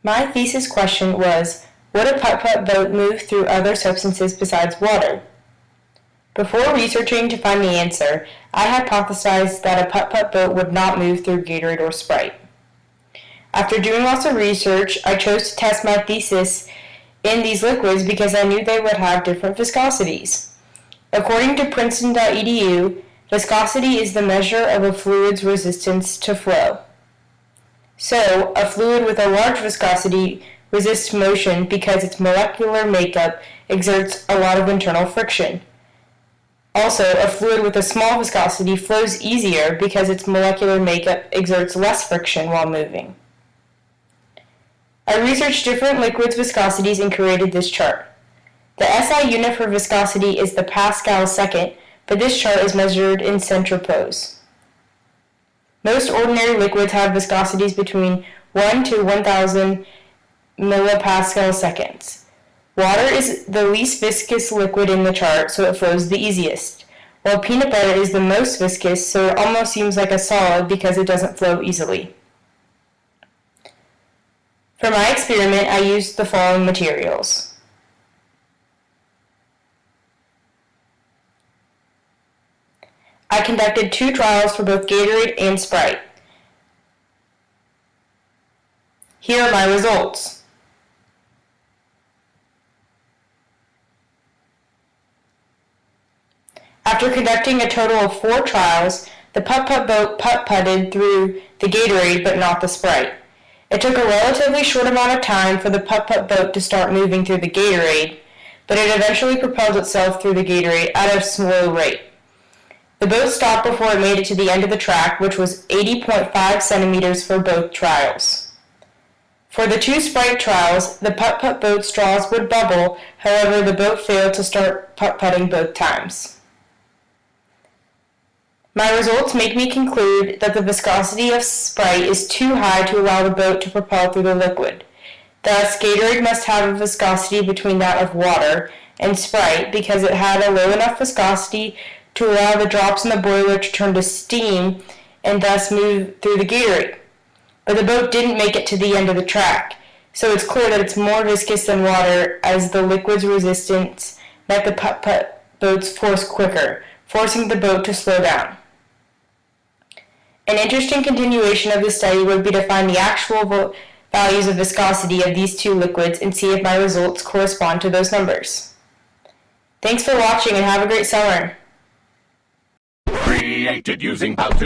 My thesis question was, would a putt-putt boat move through other substances besides water? Before researching to find the answer, I hypothesized that a putt-putt boat would not move through Gatorade or Sprite. After doing lots of research, I chose to test my thesis in these liquids because I knew they would have different viscosities. According to Princeton.edu, viscosity is the measure of a fluid's resistance to flow. So, a fluid with a large viscosity resists motion because its molecular makeup exerts a lot of internal friction. Also, a fluid with a small viscosity flows easier because its molecular makeup exerts less friction while moving. I researched different liquids' viscosities and created this chart. The SI unit for viscosity is the Pascal second, but this chart is measured in centripose. Most ordinary liquids have viscosities between 1 to 1000 millipascal seconds. Water is the least viscous liquid in the chart, so it flows the easiest, while peanut butter is the most viscous, so it almost seems like a solid because it doesn't flow easily. For my experiment, I used the following materials. I conducted 2 trials for both Gatorade and Sprite. Here are my results. After conducting a total of 4 trials, the putt-putt boat putt-putted through the Gatorade but not the Sprite. It took a relatively short amount of time for the putt-putt boat to start moving through the Gatorade, but it eventually propelled itself through the Gatorade at a slow rate. The boat stopped before it made it to the end of the track, which was 80.5 centimeters for both trials. For the 2 Sprite trials, the putt-putt boat straws would bubble, however the boat failed to start putt-putting both times. My results make me conclude that the viscosity of Sprite is too high to allow the boat to propel through the liquid. Thus, Gatorade must have a viscosity between that of water and Sprite because it had a low enough viscosity to allow the drops in the boiler to turn to steam and thus move through the Gatorade. But the boat didn't make it to the end of the track, so it's clear that it's more viscous than water as the liquid's resistance met the putt-putt boat's force quicker, forcing the boat to slow down. An interesting continuation of this study would be to find the actual values of viscosity of these 2 liquids and see if my results correspond to those numbers. Thanks for watching and have a great summer. Created using Putt.